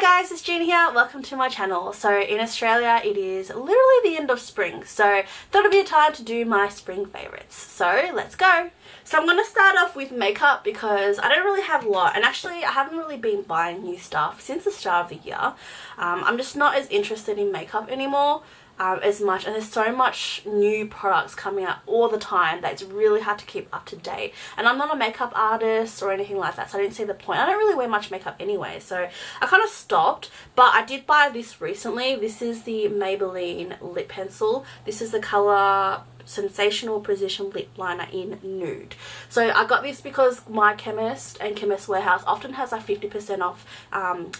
Hi guys, it's Jean here. Welcome to my channel. So in Australia it is literally the end of spring, so thought it'd be a time to do my spring favorites. So let's go. So I'm going to start off with makeup because I don't really have a lot, and actually I haven't really been buying new stuff since the start of the year. I'm just not as interested in makeup anymore as much, and there's so much new products coming out all the time that it's really hard to keep up to date. And I'm not a makeup artist or anything like that, so I didn't see the point. I don't really wear much makeup anyway, so I kind of stopped. But I did buy this recently. This is the Maybelline lip pencil. This is the colour Sensational Precision Lip Liner in Nude. So I got this because my chemist and Chemist Warehouse often has like 50% off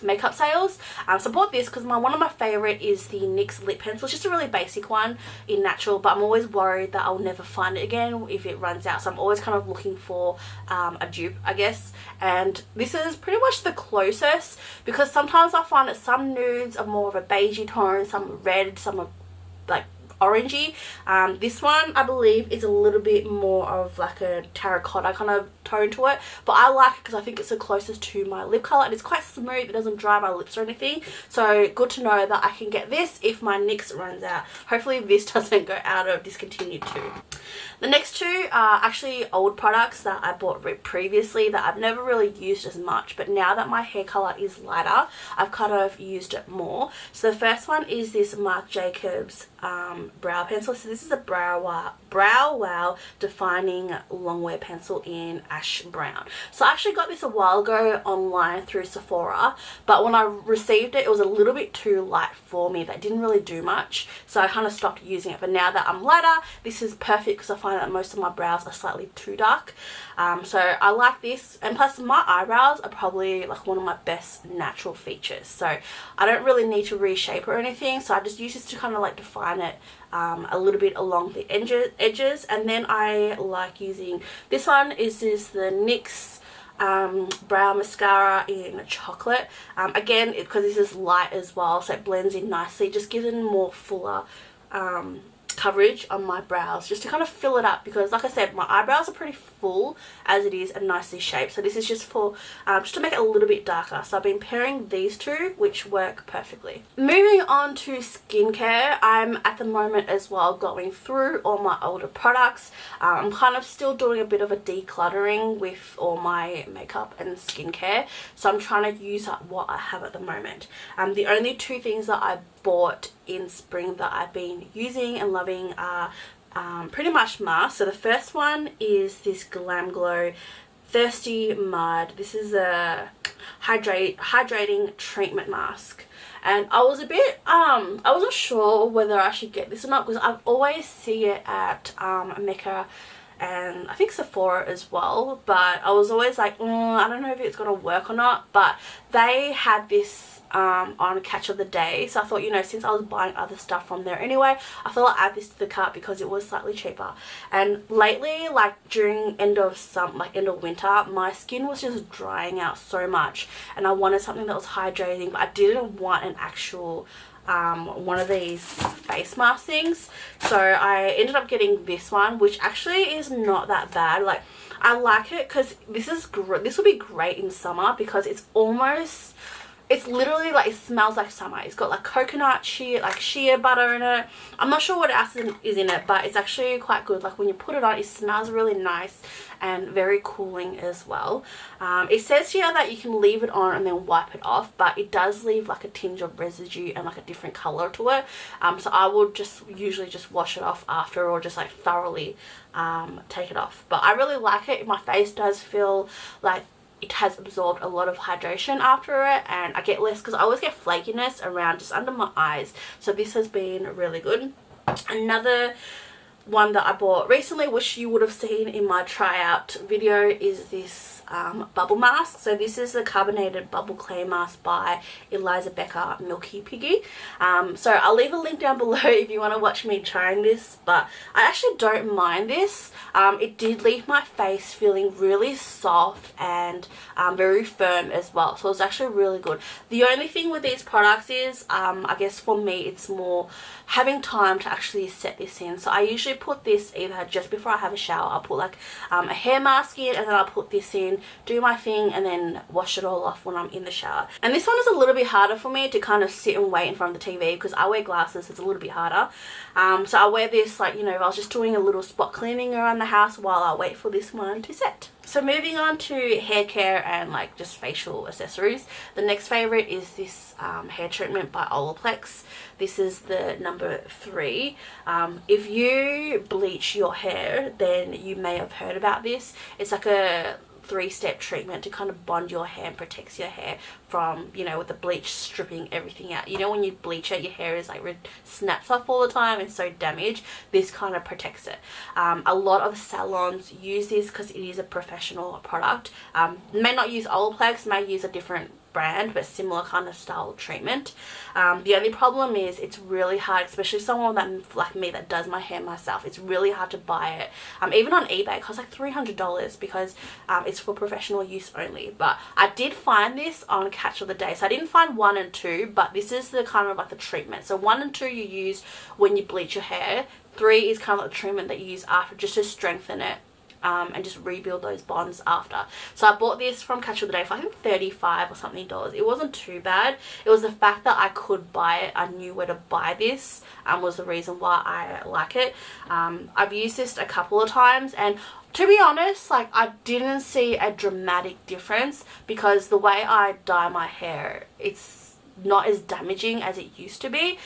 makeup sales. So I bought this because one of my favourite is the NYX lip pencil. It's just a really basic one in natural, but I'm always worried that I'll never find it again if it runs out. So I'm always kind of looking for a dupe, I guess. And this is pretty much the closest, because sometimes I find that some nudes are more of a beigey tone, some are red, some are like orangey. This one I believe is a little bit more of like a terracotta kind of tone to it, but I like it because I think it's the closest to my lip colour, and it's quite smooth. It doesn't dry my lips or anything, so good to know that I can get this if my NYX runs out. Hopefully this doesn't go out of discontinued too. The next two are actually old products that I bought previously that I've never really used as much, but now that my hair colour is lighter, I've kind of used it more. So the first one is this Marc Jacobs brow pencil. So this is a Brow Wow Defining Longwear Pencil in ash brown. So I actually got this a while ago online through Sephora, but when I received it, it was a little bit too light for me. That didn't really do much, so I kind of stopped using it. But now that I'm lighter, this is perfect because I find that most of my brows are slightly too dark. So I like this, and plus my eyebrows are probably like one of my best natural features, so I don't really need to reshape or anything, so I just use this to kind of like define it a little bit along the edges. And then I like using this one. Is this the NYX brow mascara in chocolate. Again, because this is light as well, so it blends in nicely, just gives it more fuller coverage on my brows, just to kind of fill it up, because like I said, my eyebrows are pretty full as it is and nicely shaped. So this is just for just to make it a little bit darker. So I've been pairing these two, which work perfectly. Moving on to skincare, I'm at the moment as well going through all my older products. I'm kind of still doing a bit of a decluttering with all my makeup and skincare, so I'm trying to use up what I have at the moment. The only two things that I bought in spring that I've been using and loving are pretty much masks. So the first one is this Glam Glow Thirsty Mud. This is a hydrating treatment mask, and I was a bit I wasn't sure whether I should get this or not, because I always see it at Mecca and I think Sephora as well, but I was always like, I don't know if it's gonna work or not. But they had this on catch of the day, so I thought, you know, since I was buying other stuff from there anyway, I thought I'd add this to the cart because it was slightly cheaper. And lately, like during end of winter, my skin was just drying out so much, and I wanted something that was hydrating, but I didn't want an actual one of these face mask things. So I ended up getting this one, which actually is not that bad. Like, I like it because this will be great in summer, because it's literally like, it smells like summer. It's got like coconut shea butter in it. I'm not sure what else is in it, but it's actually quite good. Like when you put it on, it smells really nice and very cooling as well. It says here that you can leave it on and then wipe it off, but it does leave like a tinge of residue and like a different color to it. So I would usually just wash it off after, or just like thoroughly take it off. But I really like it. My face does feel like it has absorbed a lot of hydration after it, and I get less, because I always get flakiness around just under my eyes. So this has been really good. Another one that I bought recently, which you would have seen in my tryout video, is this bubble mask. So this is the Carbonated Bubble Clay Mask by Elizavecca Milky Piggy. So I'll leave a link down below if you want to watch me trying this, but I actually don't mind this. It did leave my face feeling really soft and very firm as well, so it's actually really good. The only thing with these products is, I guess for me, it's more having time to actually set this in. So I usually put this either just before I have a shower. I'll put like a hair mask in, and then I'll put this in in, do my thing, and then wash it all off when I'm in the shower. And this one is a little bit harder for me to kind of sit and wait in front of the TV because I wear glasses, so it's a little bit harder. So I wear this like, you know, if I was just doing a little spot cleaning around the house while I wait for this one to set. So moving on to hair care and like just facial accessories. The next favorite is this hair treatment by Olaplex. This is the number 3. If you bleach your hair, then you may have heard about this. It's like a 3-step treatment to kind of bond your hair and protects your hair from, you know, with the bleach stripping everything out. You know, when you bleach it, your hair is like snaps off all the time and so damaged. This kind of protects it. A lot of salons use this because it is a professional product. May not use Olaplex, may use a different brand, but similar kind of style treatment. The only problem is it's really hard, especially someone that like me that does my hair myself. It's really hard to buy it. Even on eBay it costs like $300 because it's for professional use only. But I did find this on Catch of the Day, so I didn't find 1 and 2, but this is the kind of like the treatment. So 1 and 2 you use when you bleach your hair. 3 is kind of like the treatment that you use after, just to strengthen it. And just rebuild those bonds after. So I bought this from Catch of the Day for I think $35 or something. It wasn't too bad. It was the fact that I could buy it. I knew where to buy this was the reason why I like it. I've used this a couple of times, and to be honest, like, I didn't see a dramatic difference because the way I dye my hair, it's not as damaging as it used to be.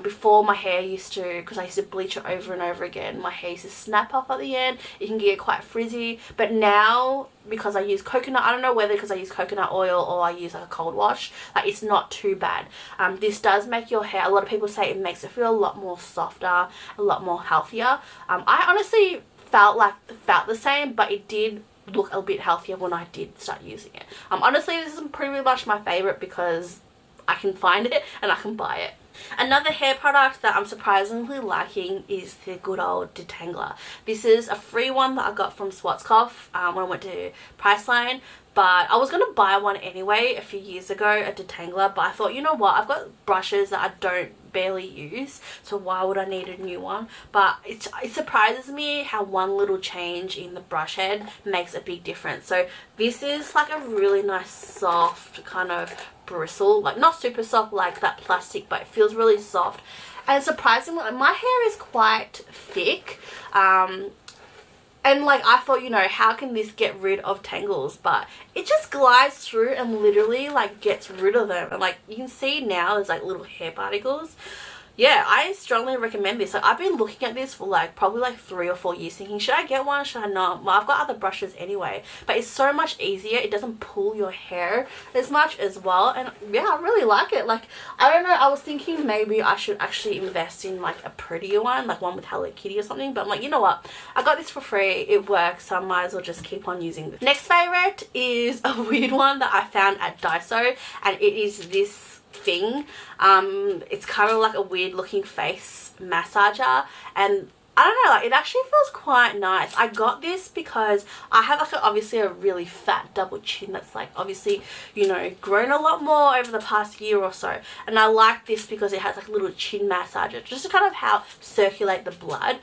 Before, my hair used to, because I used to bleach it over and over again, my hair used to snap up at the end. It can get quite frizzy, but now because I use coconut, I don't know whether because I use coconut oil or I use like a cold wash, like, it's not too bad. This does make your hair, a lot of people say it makes it feel a lot more softer, a lot more healthier. I honestly felt the same, but it did look a bit healthier when I did start using it. Honestly, this is pretty much my favorite because I can find it and I can buy it. Another hair product that I'm surprisingly liking is the good old De-tangler. This is a free one that I got from Schwarzkopf when I went to Priceline. But I was going to buy one anyway a few years ago, a De-tangler, but I thought, you know what, I've got brushes that I don't barely use, so why would I need a new one? But it surprises me how one little change in the brush head makes a big difference. So this is like a really nice soft kind of bristle, like not super soft like that plastic, but it feels really soft. And surprisingly, my hair is quite thick. And like, I thought, you know, how can this get rid of tangles? But it just glides through and literally like gets rid of them. And like, you can see now there's like little hair particles. Yeah, I strongly recommend this. Like, I've been looking at this for like probably like 3 or 4 years thinking, should I get one, should I not? Well, I've got other brushes anyway, but it's so much easier. It doesn't pull your hair as much as well, and yeah, I really like it. Like, I don't know, I was thinking maybe I should actually invest in like a prettier one, like one with Hello Kitty or something, but I'm like, you know what, I got this for free, it works, so I might as well just keep on using this. Next favorite is a weird one that I found at Daiso, and it is this thing. It's kind of like a weird looking face massager, and I don't know, like, it actually feels quite nice. I got this because I have like obviously a really fat double chin that's like obviously, you know, grown a lot more over the past year or so, and I like this because it has like a little chin massager just to kind of help circulate the blood.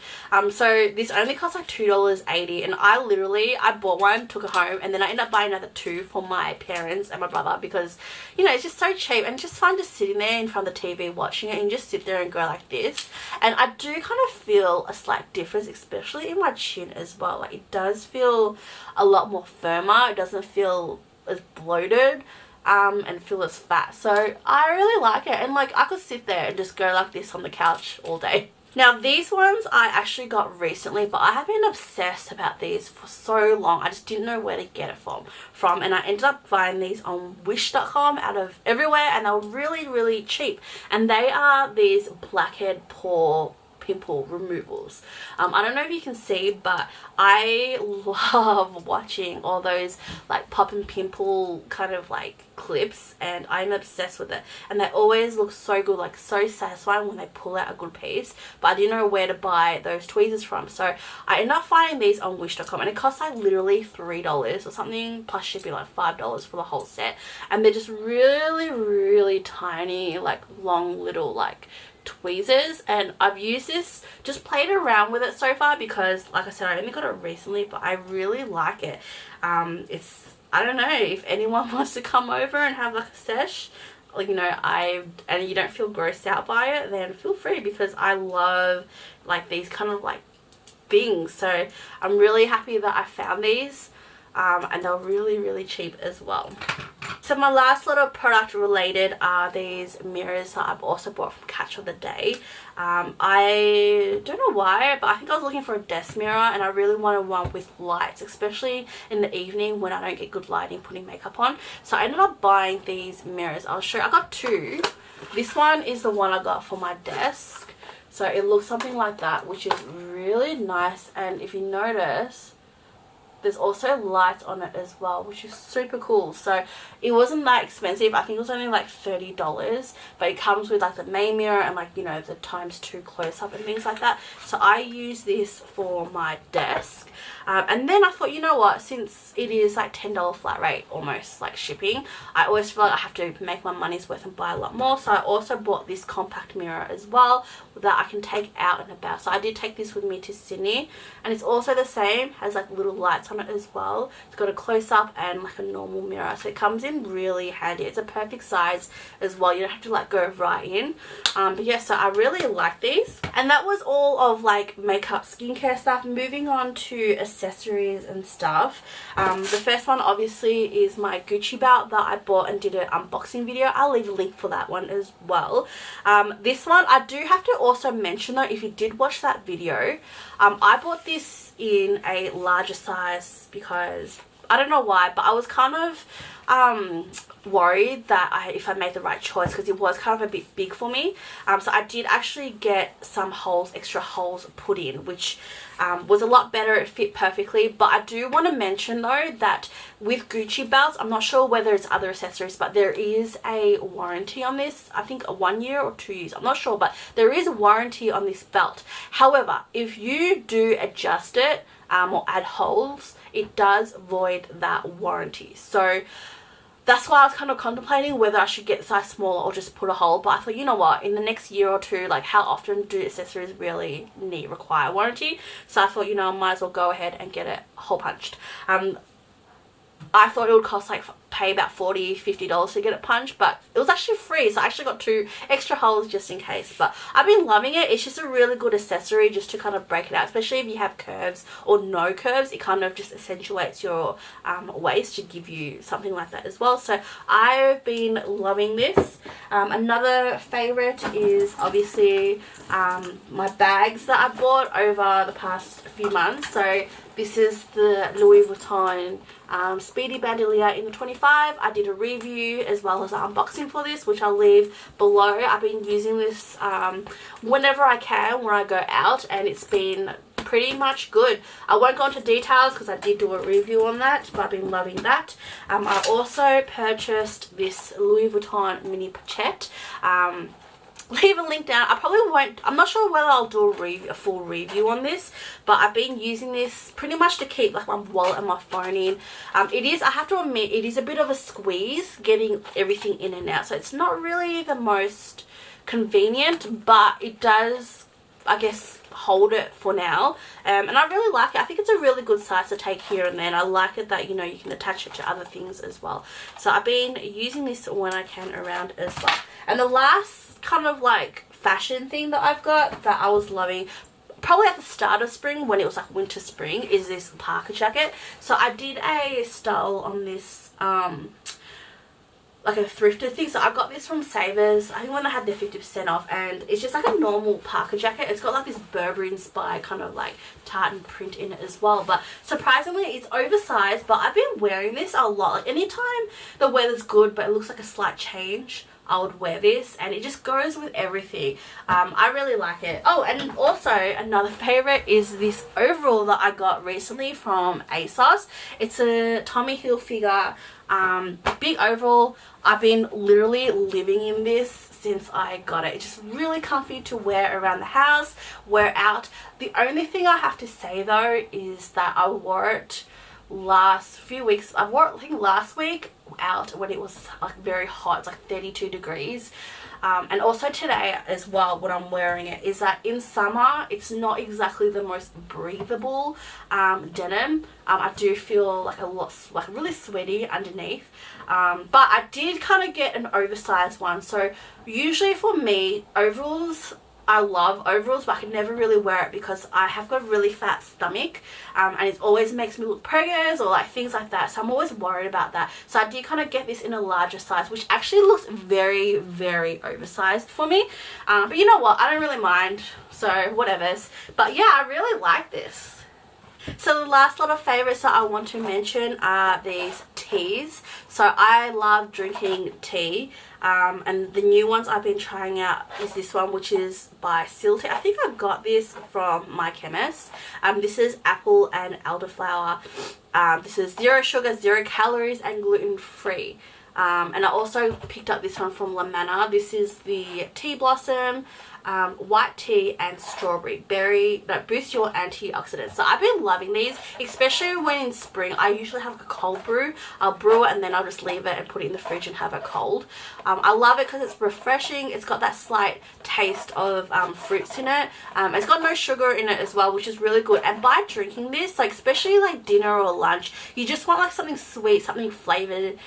So this only costs like $2.80, and I bought one, took it home, and then I ended up buying another 2 for my parents and my brother because, you know, it's just so cheap and just fun just sitting there in front of the TV watching it, and just sit there and go like this. And I do kind of feel a slight difference, especially in my chin as well. Like, it does feel a lot more firmer. It doesn't feel as bloated and feel as fat. So I really like it, and like, I could sit there and just go like this on the couch all day. Now, these ones I actually got recently, but I have been obsessed about these for so long. I just didn't know where to get it from, and I ended up buying these on wish.com out of everywhere, and they were really, really cheap. And they are these Blackhead pore pimple removals. I don't know if you can see, but I love watching all those like pop and pimple kind of like clips, and I'm obsessed with it, and they always look so good, like so satisfying when they pull out a good piece. But I didn't know where to buy those tweezers from, so I ended up finding these on wish.com, and it costs like literally $3 or something plus shipping, like $5 for the whole set, and they're just really, really really tiny, like long little like tweezers, and I've used this, just played around with it so far because like I said, I only got it recently, but I really like it. It's, I don't know, if anyone wants to come over and have like a sesh, like, you know, and you don't feel grossed out by it, then feel free, because I love like these kind of like things. So I'm really happy that I found these, and they're really cheap as well. So my last little product related are these mirrors that I've also bought from Catch of the Day. I don't know why, but I think I was looking for a desk mirror and I really wanted one with lights, especially in the evening when I don't get good lighting putting makeup on. So I ended up buying these mirrors. I'll show you. I got two. This one is the one I got for my desk. So it looks something like that, which is really nice. And if you notice, there's also lights on it as well, which is super cool. So it wasn't that expensive. I think it was only like $30, but it comes with like the main mirror and like, you know, the ×2 close-up and things like that. So I use this for my desk. And then I thought, you know what, since it is like $10 flat rate almost, like shipping, I always feel like I have to make my money's worth and buy a lot more. So I also bought this compact mirror as well that I can take out and about. So I did take this with me to Sydney, and it's also the same, has like little lights on it as well. It's got a close-up and like a normal mirror, so it comes in really handy. It's a perfect size as well, you don't have to like go right in. But yeah, so I really like these. And that was all of like makeup, skincare stuff. Moving on to accessories and stuff. The first one obviously is my Gucci belt that I bought and did an unboxing video. I'll leave a link for that one as well. This one I do have to also mention though, if you did watch that video, I bought this in a larger size because I don't know why, but I was kind of worried that if I made the right choice, because it was kind of a bit big for me. So I did actually get some holes, extra holes put in, which was a lot better. It fit perfectly. But I do want to mention though that with Gucci belts, I'm not sure whether it's other accessories, but there is a warranty on this. I think 1 year or 2 years, I'm not sure, but there is a warranty on this belt. However, if you do adjust it or add holes, it does void that warranty. So that's why I was kind of contemplating whether I should get size smaller or just put a hole. But I thought, you know what, in the next year or two, like how often do accessories really require warranty? So I thought, you know, I might as well go ahead and get it hole punched. I thought it would cost like pay about $40, $50 to get it punched, but it was actually free, so I actually got 2 extra holes just in case. But I've been loving it. It's just a really good accessory just to kind of break it out, especially if you have curves or no curves. It kind of just accentuates your waist to give you something like that as well. So I've been loving this. Another favorite is obviously my bags that I bought over the past few months. So this is the Louis Vuitton Speedy Bandouliere in the 25. I did a review as well as an unboxing for this, which I'll leave below. I've been using this whenever I can when I go out, and it's been pretty much good. I won't go into details because I did do a review on that, but I've been loving that. I also purchased this Louis Vuitton mini Pochette. Leave a link down. I probably won't, I'm not sure whether I'll do a full review on this, but I've been using this pretty much to keep like my wallet and my phone in. It is, I have to admit, it is a bit of a squeeze getting everything in and out, so it's not really the most convenient, but it does, I guess, hold it for now. And I really like it. I think it's a really good size to take here and there, and I like it that, you know, you can attach it to other things as well. So I've been using this when I can around as well. And the last kind of like fashion thing that I've got that I was loving probably at the start of spring, when it was like winter spring, is this Parka jacket. So I did a style on this like a thrifted thing. So I got this from Savers, I think when they had their 50% off, and it's just like a normal Parka jacket. It's got like this Burberry inspired kind of like tartan print in it as well, but surprisingly it's oversized. But I've been wearing this a lot. Like anytime the weather's good but it looks like a slight change, I would wear this, and it just goes with everything. I really like it. Oh, and also another favorite is this overall that I got recently from ASOS. It's a Tommy Hilfiger big overall. I've been literally living in this since I got it. It's just really comfy to wear around the house, wear out. The only thing I have to say though is that I wore it last few weeks. I wore it I think last week out when it was like very hot. It's like 32 degrees. And also today as well, when I'm wearing it, is that in summer it's not exactly the most breathable denim. I do feel like really sweaty underneath. But I did kind of get an oversized one. So usually for me, overalls, I love overalls, but I can never really wear it because I have got a really fat stomach, and it always makes me look preggers or like things like that, so I'm always worried about that. So I did kind of get this in a larger size, which actually looks very, very oversized for me, but you know what, I don't really mind, so whatevers. But yeah, I really like this. So the last lot of favorites that I want to mention are these teas. So I love drinking tea, and the new ones I've been trying out is this one, which is by Silty. I think I got this from my chemist. This is apple and elderflower. This is 0 sugar, 0 calories and gluten free. And I also picked up this one from La Manna. This is the tea blossom, white tea and strawberry berry that boosts your antioxidants. So I've been loving these, especially when in spring. I usually have a cold brew. I'll brew it and then I'll just leave it and put it in the fridge and have it cold. I love it because it's refreshing. It's got that slight taste of fruits in it. It's got no sugar in it as well, which is really good. And by drinking this, like especially like dinner or lunch, you just want like something sweet, something flavored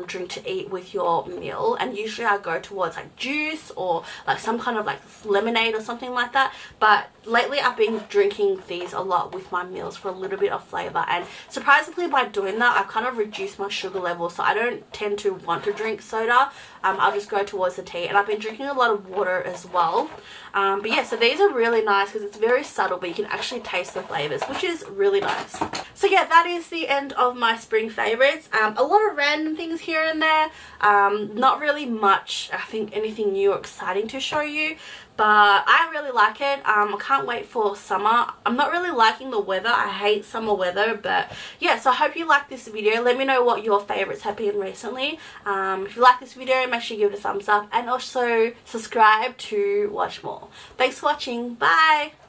drink to eat with your meal. And usually I go towards like juice or like some kind of like lemonade or something like that. But lately I've been drinking these a lot with my meals for a little bit of flavor, and surprisingly by doing that I've kind of reduced my sugar level, so I don't tend to want to drink soda. I'll just go towards the tea, and I've been drinking a lot of water as well. But yeah, so these are really nice because it's very subtle, but you can actually taste the flavors, which is really nice. So yeah, that is the end of my spring favorites. A lot of random things here and there. Not really much, I think, anything new or exciting to show you, but I really like it. I can't wait for summer. I'm not really liking the weather. I hate summer weather, but yeah, so I hope you like this video. Let me know what your favorites have been recently. If you like this video, make sure you give it a thumbs up and also subscribe to watch more. Thanks for watching. Bye!